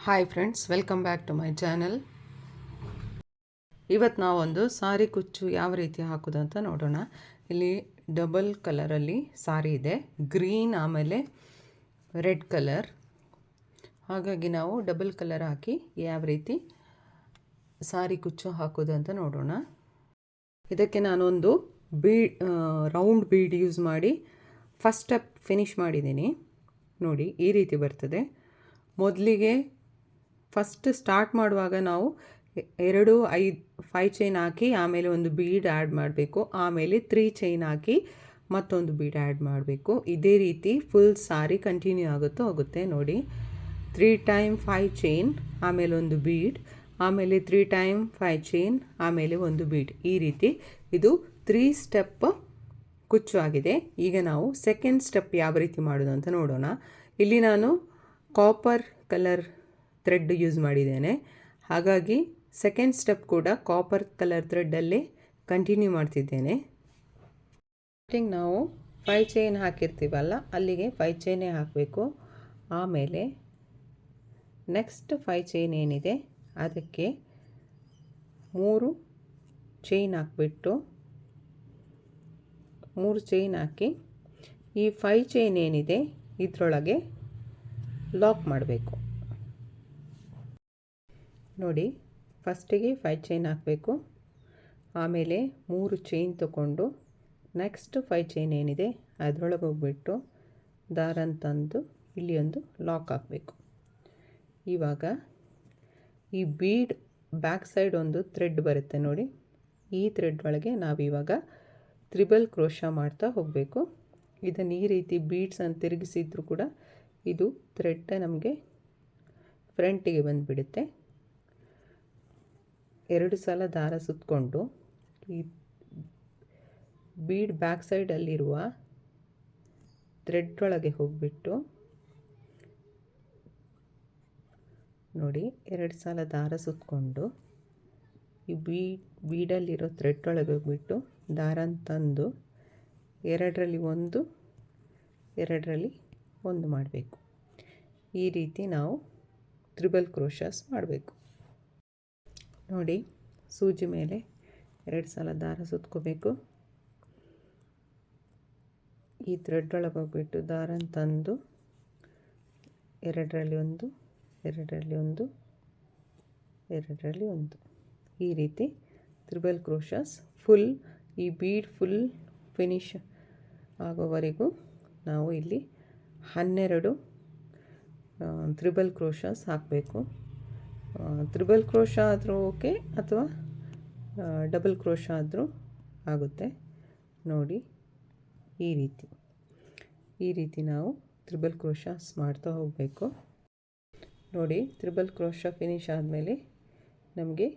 Hi friends, welcome back to my channel. ಇವತ್ತು ನಾವೊಂದು ಸಾರಿ ಕುಚ್ಚು ಯಾವ ರೀತಿ ಹಾಕೋದು ಅಂತ ನೋಡೋಣ. ಇಲ್ಲಿ ಡಬಲ್ ಕಲರಲ್ಲಿ ಸಾರಿ ಇದೆ, ಗ್ರೀನ್ ಆಮೇಲೆ ರೆಡ್ ಕಲರ್. ಹಾಗಾಗಿ ನಾವು ಡಬಲ್ ಕಲರ್ ಹಾಕಿ ಯಾವ ರೀತಿ ಸಾರಿ ಕುಚ್ಚು ಹಾಕೋದು ಅಂತ ನೋಡೋಣ. ಇದಕ್ಕೆ ನಾನೊಂದು ರೌಂಡ್ ಬೀಡ್ ಯೂಸ್ ಮಾಡಿ ಫಸ್ಟ್ ಸ್ಟೆಪ್ ಫಿನಿಷ್ ಮಾಡಿದ್ದೀನಿ. ನೋಡಿ, ಈ ರೀತಿ ಬರ್ತದೆ. ಮೊದಲಿಗೆ ಫಸ್ಟ್ ಸ್ಟಾರ್ಟ್ ಮಾಡುವಾಗ ನಾವು 5 ಚೈನ್ ಹಾಕಿ ಆಮೇಲೆ ಒಂದು ಬೀಡ್ ಆ್ಯಡ್ ಮಾಡಬೇಕು, ಆಮೇಲೆ 3 ಚೈನ್ ಹಾಕಿ ಮತ್ತೊಂದು ಬೀಡ್ ಆ್ಯಡ್ ಮಾಡಬೇಕು. ಇದೇ ರೀತಿ ಫುಲ್ ಸಾರಿ ಕಂಟಿನ್ಯೂ ಹೋಗುತ್ತೆ. ನೋಡಿ, 3 ಟೈಮ್ 5 ಚೈನ್ ಆಮೇಲೆ ಒಂದು ಬೀಡ್, ಆಮೇಲೆ 3 ಟೈಮ್ 5 ಚೈನ್ ಆಮೇಲೆ ಒಂದು ಬೀಡ್. ಈ ರೀತಿ ಇದು 3 ಸ್ಟೆಪ್ ಕುಚ್ಚು ಆಗಿದೆ. ಈಗ ನಾವು ಸೆಕೆಂಡ್ ಸ್ಟೆಪ್ ಯಾವ ರೀತಿ ಮಾಡೋದು ಅಂತ ನೋಡೋಣ. ಇಲ್ಲಿ ನಾನು ಕಾಪರ್ ಕಲರ್ ಥ್ರೆಡ್ ಯೂಸ್ ಮಾಡಿದ್ದೇನೆ, ಹಾಗಾಗಿ ಸೆಕೆಂಡ್ ಸ್ಟೆಪ್ ಕೂಡ ಕಾಪರ್ ಕಲರ್ ಥ್ರೆಡ್ಡಲ್ಲೇ ಕಂಟಿನ್ಯೂ ಮಾಡ್ತಿದ್ದೇನೆ. ನಾವು 5 ಚೈನ್ ಹಾಕಿರ್ತೀವಲ್ಲ, ಅಲ್ಲಿಗೆ 5 ಚೈನೇ ಹಾಕಬೇಕು. ಆಮೇಲೆ ನೆಕ್ಸ್ಟ್ 5 ಚೈನ್ ಏನಿದೆ ಅದಕ್ಕೆ 3 ಚೈನ್ ಹಾಕಿಬಿಟ್ಟು 3 ಚೈನ್ ಹಾಕಿ ಈ 5 ಚೈನ್ ಏನಿದೆ ಇದರೊಳಗೆ ಲಾಕ್ ಮಾಡಬೇಕು. ನೋಡಿ, ಫಸ್ಟಿಗೆ 5 ಚೈನ್ ಹಾಕಬೇಕು, ಆಮೇಲೆ 3 ಚೈನ್ ತಗೊಂಡು ನೆಕ್ಸ್ಟ್ 5 ಚೈನ್ ಏನಿದೆ ಅದರೊಳಗೆ ಹೋಗ್ಬಿಟ್ಟು ದಾರನ ತಂದು ಇಲ್ಲಿ ಒಂದು ಲಾಕ್ ಹಾಕಬೇಕು. ಇವಾಗ ಈ ಬೀಡ್ ಬ್ಯಾಕ್ ಸೈಡ್ ಒಂದು ಥ್ರೆಡ್ ಬರುತ್ತೆ ನೋಡಿ, ಈ ಥ್ರೆಡ್ ಒಳಗೆ ನಾವಿವಾಗ ತ್ರಿಬಲ್ ಕ್ರೋಶ ಮಾಡ್ತಾ ಹೋಗಬೇಕು. ಇದನ್ನು ಈ ರೀತಿ ಬೀಡ್ಸನ್ನು ತಿರುಗಿಸಿದ್ರು ಕೂಡ ಇದು ಥ್ರೆಡ್ ನಮಗೆ ಫ್ರಂಟಿಗೆ ಬಂದುಬಿಡುತ್ತೆ. 2 ಸಲ ದಾರ ಸುತ್ತಕೊಂಡು ಈ ಬೀಡ್ ಬ್ಯಾಕ್ ಸೈಡಲ್ಲಿರುವ ಥ್ರೆಡ್ ಒಳಗೆ ಹೋಗಿಬಿಟ್ಟು ನೋಡಿ, 2 ಸಲ ದಾರ ಸುತ್ತಕೊಂಡು ಈ ಬೀಡಲ್ಲಿರೋ ಥ್ರೆಡ್ ಒಳಗೆ ಹೋಗಿಬಿಟ್ಟು ದಾರನ ತಂದು 2ರಲ್ಲಿ 1 2ರಲ್ಲಿ 1 ಮಾಡಬೇಕು. ಈ ರೀತಿ ನಾವು ತ್ರಿಬಲ್ ಕ್ರೋಶಸ್ ಮಾಡಬೇಕು. ನೋಡಿ, ಸೂಜಿ ಮೇಲೆ 2 ಸಲ ದಾರ ಸುತ್ಕೋಬೇಕು. ಈ ಥ್ರೆಡ್ ಒಳಗೆ ಹೋಗ್ಬಿಟ್ಟು ದಾರನ ತಂದು 2ರಲ್ಲಿ 1 2ರಲ್ಲಿ 1 2ರಲ್ಲಿ 1 ಈ ರೀತಿ ತ್ರಿಬಲ್ ಕ್ರೋಶಸ್ ಈ ಬೀಡ್ ಫುಲ್ ಫಿನಿಶ್ ಆಗೋವರೆಗೂ ನಾವು ಇಲ್ಲಿ 12 ತ್ರಿಬಲ್ ಕ್ರೋಶಸ್ ಹಾಕಬೇಕು. ತ್ರಿಬಲ್ ಕ್ರೋಶ ಆದರೂ ಓಕೆ, ಅಥವಾ ಡಬಲ್ ಕ್ರೋಶ ಆದರೂ ಆಗುತ್ತೆ. ನೋಡಿ, ಈ ರೀತಿ ನಾವು ತ್ರಿಬಲ್ ಕ್ರೋಶಸ್ ಮಾಡ್ತಾ ಹೋಗಬೇಕು. ನೋಡಿ, ತ್ರಿಬಲ್ ಕ್ರೋಶ ಫಿನಿಶ್ ಆದಮೇಲೆ ನಮಗೆ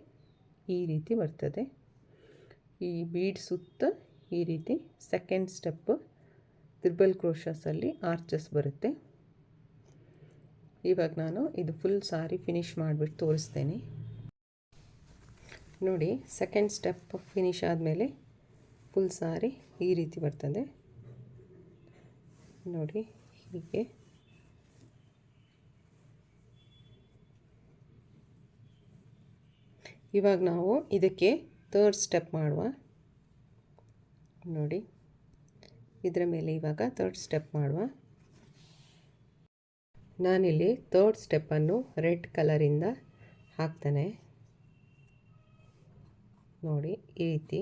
ಈ ರೀತಿ ಬರ್ತದೆ. ಈ ಬೀಡ್ ಸುತ್ತ ಈ ರೀತಿ ಸೆಕೆಂಡ್ ಸ್ಟೆಪ್ ತ್ರಿಬಲ್ ಕ್ರೋಶಸಲ್ಲಿ ಆರ್ಚಸ್ ಬರುತ್ತೆ. ಇವಾಗ ನಾನು ಇದು ಫುಲ್ ಸಾರಿ ಫಿನಿಶ್ ಮಾಡಿಬಿಟ್ಟು ತೋರಿಸ್ತೇನೆ. ನೋಡಿ, ಸೆಕೆಂಡ್ ಸ್ಟೆಪ್ ಫಿನಿಶ್ ಆದಮೇಲೆ ಫುಲ್ ಸಾರಿ ಈ ರೀತಿ ಬರ್ತದೆ. ನೋಡಿ, ಹೀಗೆ ಇವಾಗ ನಾವು ಇದಕ್ಕೆ ಥರ್ಡ್ ಸ್ಟೆಪ್ ಮಾಡುವ. ನೋಡಿ, ಇದರ ಮೇಲೆ ಇವಾಗ ಥರ್ಡ್ ಸ್ಟೆಪ್ ಮಾಡುವ. ನಾನಿಲ್ಲಿ ಥರ್ಡ್ ಸ್ಟೆಪ್ಪನ್ನು ರೆಡ್ ಕಲರಿಂದ ಹಾಕ್ತೇನೆ. ನೋಡಿ, ಈ ರೀತಿ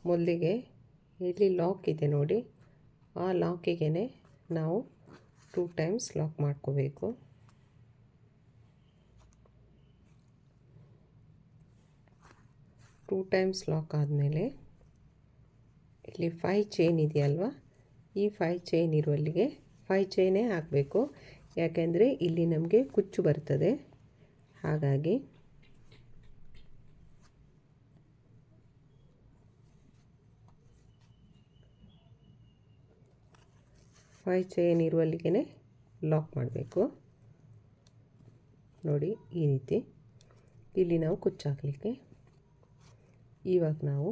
ಮೊದಲಿಗೆ ಇಲ್ಲಿ ಲಾಕ್ ಇದೆ ನೋಡಿ, ಆ ಲಾಕಿಗೆ ನಾವು 2 ಟೈಮ್ಸ್ ಲಾಕ್ ಮಾಡ್ಕೋಬೇಕು. ಟೂ ಟೈಮ್ಸ್ ಲಾಕ್ ಆದಮೇಲೆ ಇಲ್ಲಿ 5 ಚೈನ್ ಇದೆಯಲ್ವ, ಈ 5 ಚೈನ್ ಇರುವಲ್ಲಿಗೆ 5 ಚೈನೇ ಹಾಕಬೇಕು. ಯಾಕೆಂದರೆ ಇಲ್ಲಿ ನಮಗೆ ಕುಚ್ಚು ಬರ್ತದೆ, ಹಾಗಾಗಿ 5 ಚೈನ್ ಇರುವಲ್ಲಿಗೆ ಲಾಕ್ ಮಾಡಬೇಕು. ನೋಡಿ, ಈ ರೀತಿ ಇಲ್ಲಿ ನಾವು ಕುಚ್ಚು ಹಾಕಲಿಕ್ಕೆ. ಇವಾಗ ನಾವು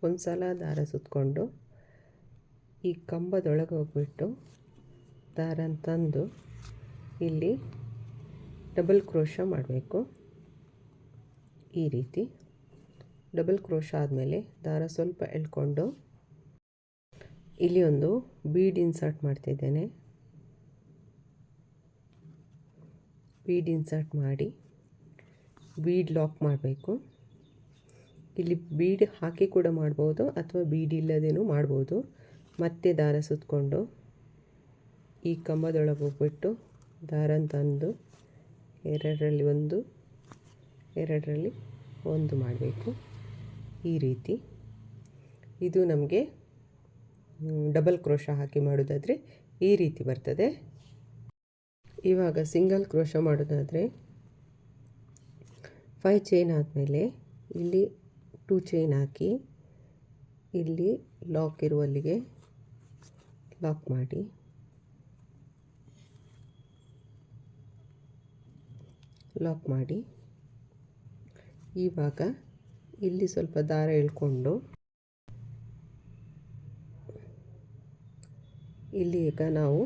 ಒಂದು ಸಲ ದಾರ ಸುತ್ತಕೊಂಡು ಈ ಕಂಬದೊಳಗೆ ಹೋಗ್ಬಿಟ್ಟು ದಾರನ ತಂದು ಇಲ್ಲಿ ಡಬಲ್ ಕ್ರೋಶ ಮಾಡಬೇಕು. ಈ ರೀತಿ ಡಬಲ್ ಕ್ರೋಶ ಆದಮೇಲೆ ದಾರ ಸ್ವಲ್ಪ ಎಳ್ಕೊಂಡು ಇಲ್ಲಿ ಒಂದು ಬೀಡ್ ಇನ್ಸರ್ಟ್ ಮಾಡ್ತಿದ್ದೇನೆ. ಬೀಡ್ ಇನ್ಸರ್ಟ್ ಮಾಡಿ ಬೀಡ್ ಲಾಕ್ ಮಾಡಬೇಕು. ಇಲ್ಲಿ ಬೀಡ್ ಹಾಕಿ ಕೂಡ ಮಾಡ್ಬೋದು ಅಥವಾ ಬೀಡ್ ಇಲ್ಲದೇನೂ ಮಾಡ್ಬೋದು. ಮತ್ತೆ ದಾರ ಸುತ್ತಕೊಂಡು ಈ ಕಂಬದೊಳಗೆ ಹೋಗ್ಬಿಟ್ಟು ದಾರನ ತಂದು ಎರಡರಲ್ಲಿ ಒಂದು ಮಾಡಬೇಕು. ಈ ರೀತಿ ಇದು ನಮಗೆ ಡಬಲ್ ಕ್ರೋಶ ಹಾಕಿ ಮಾಡೋದಾದರೆ ಈ ರೀತಿ ಬರ್ತದೆ. ಇವಾಗ ಸಿಂಗಲ್ ಕ್ರೋಶ ಮಾಡೋದಾದರೆ 5 ಚೈನ್ ಆದಮೇಲೆ ಇಲ್ಲಿ 2 ಚೈನ್ ಹಾಕಿ ಇಲ್ಲಿ ಲಾಕ್ ಇರುವಲ್ಲಿಗೆ ಲಾಕ್ ಮಾಡಿ ಇವಾಗ ಇಲ್ಲಿ ಸ್ವಲ್ಪ ದಾರ ಎಳ್ಕೊಂಡು ಇಲ್ಲಿ ಈಗ ನಾವು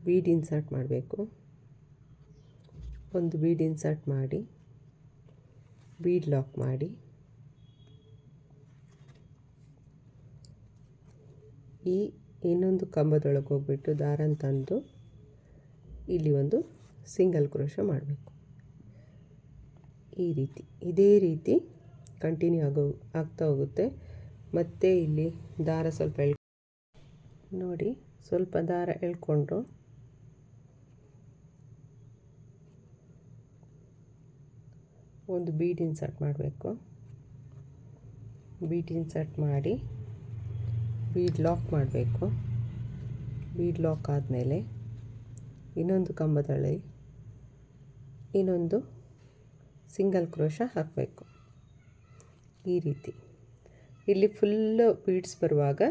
ಬೀಡ್ ಇನ್ಸರ್ಟ್ ಮಾಡಬೇಕು. ಒಂದು ಬೀಡ್ ಇನ್ಸರ್ಟ್ ಮಾಡಿ ಬೀಡ್ ಲಾಕ್ ಮಾಡಿ ಈ ಇನ್ನೊಂದು ಕಂಬದೊಳಗೆ ಹೋಗ್ಬಿಟ್ಟು ದಾರನ ತಂದು ಇಲ್ಲಿ ಒಂದು ಸಿಂಗಲ್ ಕ್ರೋಶ ಮಾಡಬೇಕು. ಈ ರೀತಿ ಇದೇ ರೀತಿ ಕಂಟಿನ್ಯೂ ಆಗ್ತಾ ಹೋಗುತ್ತೆ. ಮತ್ತು ಇಲ್ಲಿ ದಾರ ಸ್ವಲ್ಪ ನೋಡಿ, ಸ್ವಲ್ಪ ದಾರ ಎಳ್ಕೊಂಡು ಒಂದು ಬೀಡ್ ಇನ್ಸರ್ಟ್ ಮಾಡಬೇಕು. ಬೀಡ್ ಇನ್ಸರ್ಟ್ ಮಾಡಿ ಬೀಡ್ ಲಾಕ್ ಮಾಡಬೇಕು. ಬೀಡ್ ಲಾಕ್ ಆದಮೇಲೆ ಇನ್ನೊಂದು ಕಂಬದಲ್ಲಿ ಇನ್ನೊಂದು ಸಿಂಗಲ್ ಕ್ರೋಶ ಹಾಕಬೇಕು. ಈ ರೀತಿ ಇಲ್ಲಿ ಫುಲ್ಲು ಬೀಡ್ಸ್ ಬರುವಾಗ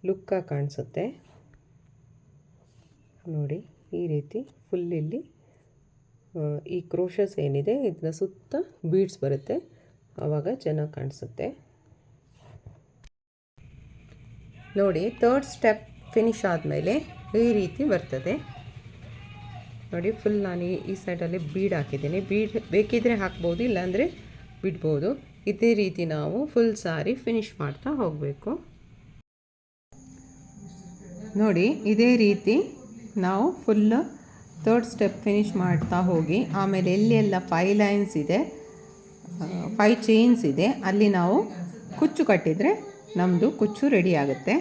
ಲುಕ್ಕಾಗಿ ಕಾಣಿಸುತ್ತೆ ನೋಡಿ. ಈ ರೀತಿ ಫುಲ್ ಇಲ್ಲಿ ಈ ಕ್ರೋಶಸ್ ಏನಿದೆ ಇದನ್ನ ಸುತ್ತ ಬೀಡ್ಸ್ ಬರುತ್ತೆ, ಆವಾಗ ಚೆನ್ನಾಗಿ ಕಾಣಿಸುತ್ತೆ ನೋಡಿ. 3rd ಸ್ಟೆಪ್ ಫಿನಿಶ್ ಆದಮೇಲೆ ಈ ರೀತಿ ಬರ್ತದೆ ನೋಡಿ. ಫುಲ್ ನಾನು ಈ ಸೈಡಲ್ಲಿ ಬೀಡ್ ಹಾಕಿದ್ದೀನಿ. ಬೀಡ್ ಬೇಕಿದ್ದರೆ ಹಾಕ್ಬೋದು, ಇಲ್ಲಾಂದರೆ ಬಿಡ್ಬೋದು. ಇದೇ ರೀತಿ ನಾವು ಫುಲ್ ಸಾರಿ ಫಿನಿಶ್ ಮಾಡ್ತಾ ಹೋಗಬೇಕು ನೋಡಿ. ಇದೇ ರೀತಿ ನಾವು ಫುಲ್ 3rd ಸ್ಟೆಪ್ ಫಿನಿಶ್ ಮಾಡ್ತಾ ಹೋಗಿ ಆಮೇಲೆ ಎಲ್ಲೆಲ್ಲ 5 ಲೈನ್ಸ್ ಇದೆ, 5 ಚೈನ್ಸ್ ಇದೆ, ಅಲ್ಲಿ ನಾವು ಕುಚ್ಚು ಕಟ್ಟಿದರೆ ನಮ್ಮದು ಕುಚ್ಚು ರೆಡಿ ಆಗುತ್ತೆ.